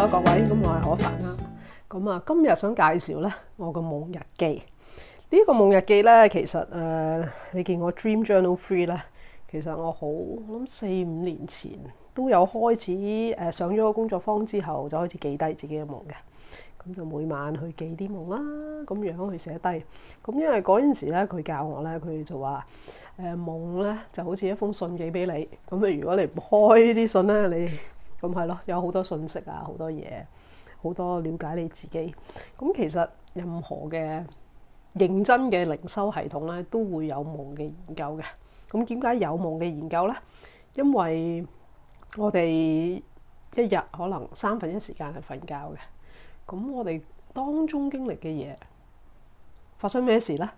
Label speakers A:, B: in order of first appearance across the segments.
A: Hello 各位，咁我係可凡啦。咁啊，今日想介紹咧我個夢日記。呢個夢日記咧，其實你見我 Dream Journal Free 咧，其實我諗4-5年前都有開始上咗個工作坊之後，就開始記低自己嘅夢嘅。咁就每晚去記啲夢啦，咁樣去寫低。咁因為嗰陣時咧，佢教我咧，佢就話夢咧就好似一封信寄俾你。咁如果你唔開啲信咧，你咁係咯，有好多信息啊，好多嘢，好多了解你自己。咁其實任何嘅認真嘅靈修系統咧，都會有夢嘅研究嘅。咁點解有夢嘅研究咧？因為我哋一日可能1/3時間係瞓覺嘅。咁我哋當中經歷嘅嘢發生咩事咧？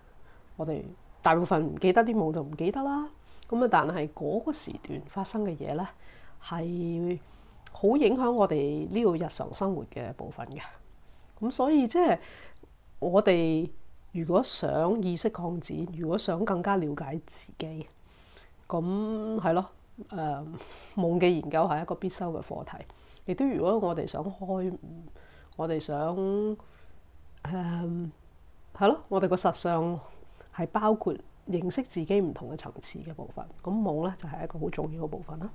A: 我哋大部分唔記得啲夢就唔記得啦。咁啊，但係嗰個時段發生嘅嘢咧，係好影響我哋呢個日常生活嘅部分嘅。咁所以即係我哋如果想意識擴展，如果想更加了解自己，咁係咯，夢嘅研究係一個必修嘅課題。亦都如果我哋想開悟，我哋想係咯，我哋個實相係包括認識自己唔同嘅層次嘅部分。咁夢咧就係一個好重要嘅部分啦。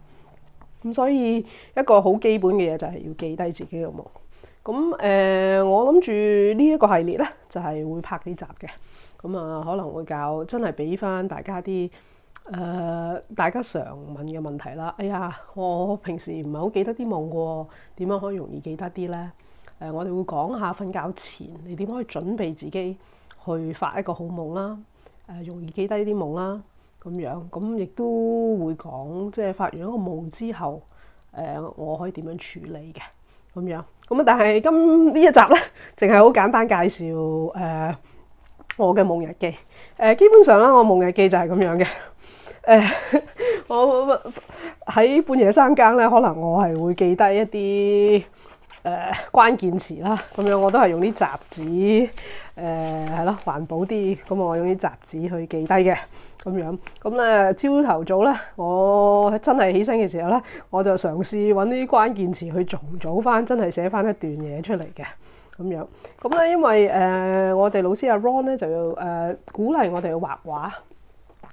A: 咁所以一個好基本嘅嘢就係要記低自己嘅夢。咁我諗住呢一個系列咧就係會拍幾集嘅。咁啊可能會教真係俾翻大家啲大家常問嘅問題啦。哎呀，我平時唔係好記得啲夢喎，點樣可以容易記得啲咧？我哋會講下瞓覺前你點可以準備自己去發一個好夢啦，容易記低啲夢啦，咁樣。咁亦都會講即係發完一個夢之後，我可以點樣處理嘅咁樣。咁啊，但係呢一集咧，淨係好簡單介紹我嘅夢日記。基本上啦，我夢日記就係咁樣嘅。我喺半夜3更咧，可能我係會記低一啲關鍵詞啦，咁樣我都係用啲雜誌，係咯，環保啲，咁我用啲雜誌去記低嘅，咁樣。咁咧朝頭早咧，我真係起身嘅時候咧，我就嘗試揾啲關鍵詞去重組翻，真係寫翻一段嘢出嚟嘅，咁樣。咁咧因為我哋老師阿 Ron 咧就要鼓勵我哋去畫畫，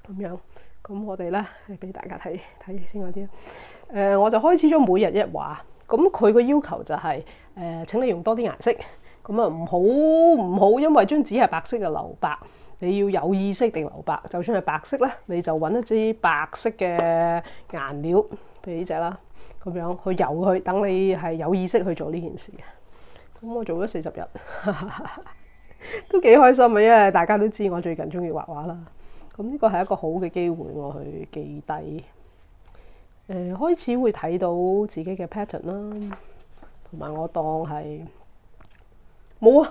A: 咁樣。咁我哋咧俾大家睇清楚啲。我就開始咗每日一畫。咁佢個要求就係請你用多啲顏色，咁啊唔好因為張紙係白色嘅留白，你要有意識地留白。就算係白色咧，你就揾一支白色嘅顏料，譬如呢隻啦，咁樣去油佢，等你係有意識去做呢件事嘅。咁我做咗40日，都幾開心啊！因為大家都知我最近中意畫畫啦，咁呢個係一個好嘅機會，我去記低。開始會睇到自己嘅 pattern 啦，同埋我當係冇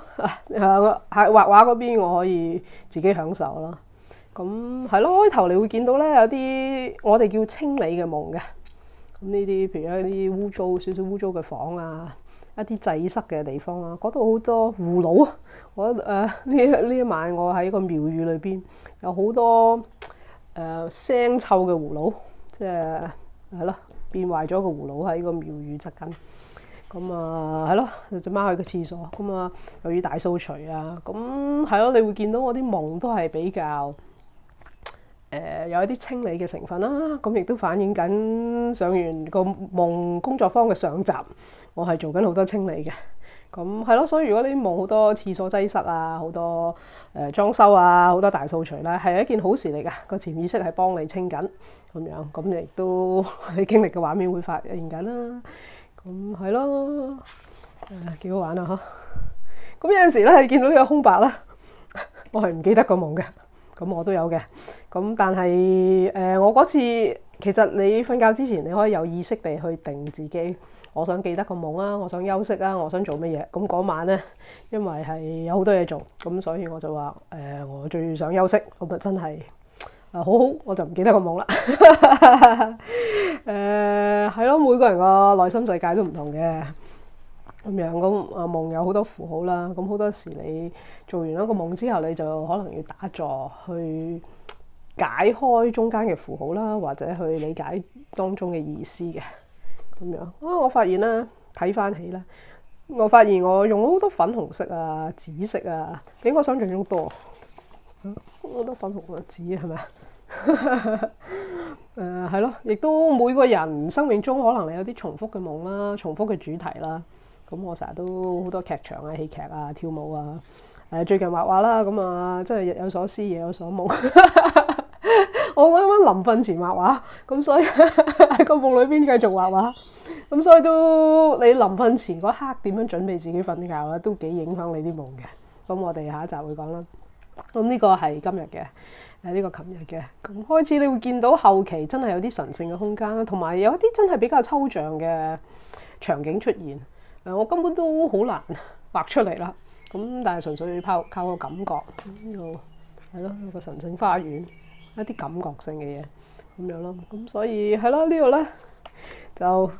A: 喺畫畫嗰邊我可以自己享受啦。咁係咯，開頭你會見到咧有啲我哋叫清理嘅夢嘅。咁呢啲譬如一啲少少污糟嘅房啊，一啲擠塞嘅地方啊，嗰度好多葫蘆啊。我呢一晚我喺個廟宇裏邊有好多腥臭嘅葫蘆，即係咯，變壞咗個葫蘆喺個廟宇側近。咁啊係咯，隻貓去個廁所，咁啊又要大掃除啊。咁係咯，你會見到我啲夢都係比較有一啲清理嘅成分啦。咁亦都反映緊上完個夢工作坊嘅上集，我係做緊好多清理嘅。咁係咯，所以如果你夢好多廁所擠塞啊，好多裝修啊，好多大掃除咧，係一件好事嚟㗎。個潛意識係幫你清緊。咁樣，咁亦都你經歷嘅畫面會發現緊啦。咁係咯，幾好玩啊！嗬。咁有陣時咧，你見到呢個空白啦，我係唔記得個夢嘅。咁我都有嘅。咁但係我嗰次其實你瞓覺之前，你可以有意識地去定自己，我想記得個夢啊，我想休息啊，我想做乜嘢。咁嗰晚咧，因為係有好多嘢做，咁所以我就話我最想休息。咁啊真係。好好，我就唔記得個夢啦。係咯，每個人個內心世界都唔同嘅，咁樣。咁夢有好多符號啦。咁好多時你做完一個夢之後，你就可能要打坐去解開中間嘅符號啦，或者去理解當中嘅意思嘅，咁樣。我發現咧，睇翻起咧，我發現我用咗好多粉紅色啊、紫色啊，比我想象中多。好多粉紅啊、紫係咪啊？係咯，亦都每個人生命中可能你有啲重複嘅夢啦、重複嘅主題啦。咁我成日都好多劇場啊、戲劇啊、跳舞啊。最近畫畫啦，咁啊，真係日有所思，夜有所夢。我啱啱臨瞓前畫畫，咁所以喺個夢裏邊繼續畫畫。咁所以都你臨瞓前嗰刻點樣準備自己瞓覺咧，都幾影響你啲夢嘅。咁我哋下一集會講啦。咁呢個係今日嘅，呢個琴日嘅。咁開始你會見到後期真係有啲神聖嘅空間啦，同埋有一啲真係比較抽象嘅場景出現。我根本都好難畫出嚟啦。咁但係純粹靠個感覺，呢個係咯，一個神聖花園，一啲感覺性嘅嘢咁樣咯。咁所以係咯，呢個咧就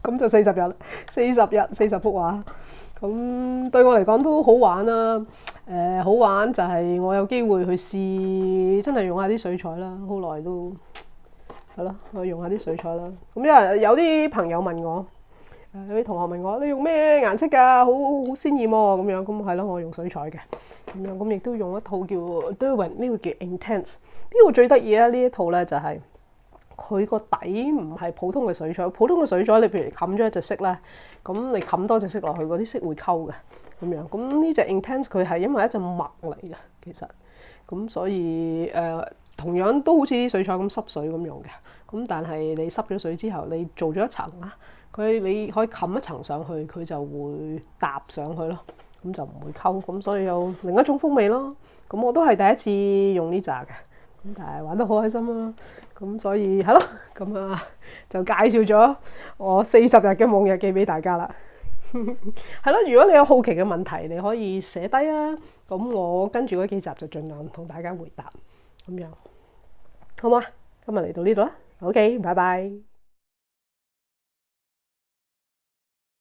A: 咁就40幅畫。咁對我嚟講都好玩啦。好玩就係我有機會去試，真係用下啲水彩啦。好耐都係咯，我用下啲水彩啦。咁因為有啲朋友問我。有啲同學問我：你用咩顏色㗎？好鮮豔喎咁樣。咁係咯，我用水彩嘅咁樣。咁亦都用一套叫 Derwent， 呢個叫 Intense。呢個最得意啊！呢一套咧就係佢個底唔係普通嘅水彩。普通嘅水彩你譬如冚咗一隻色咧，咁你冚多隻色落去，嗰啲色會溝嘅咁樣。咁呢隻 Intense 佢係因為一隻墨嚟嘅，其實咁所以同樣都好似啲水彩咁濕水咁用嘅。咁但係你濕咗水之後，你做咗一層啦。你可以冚一層上去，佢就會搭上去咯，咁就唔會溝，咁所以有另一種風味咯。咁我都係第一次用呢扎嘅，咁但係玩得好開心啦。咁所以係咯，咁啊就介紹咗我40日嘅夢日記俾大家啦。係咯，如果你有好奇嘅問題，你可以寫低啊。咁我跟住嗰幾集就盡量同大家回答咁樣，好嗎？今日嚟到呢度啦，OK，拜拜。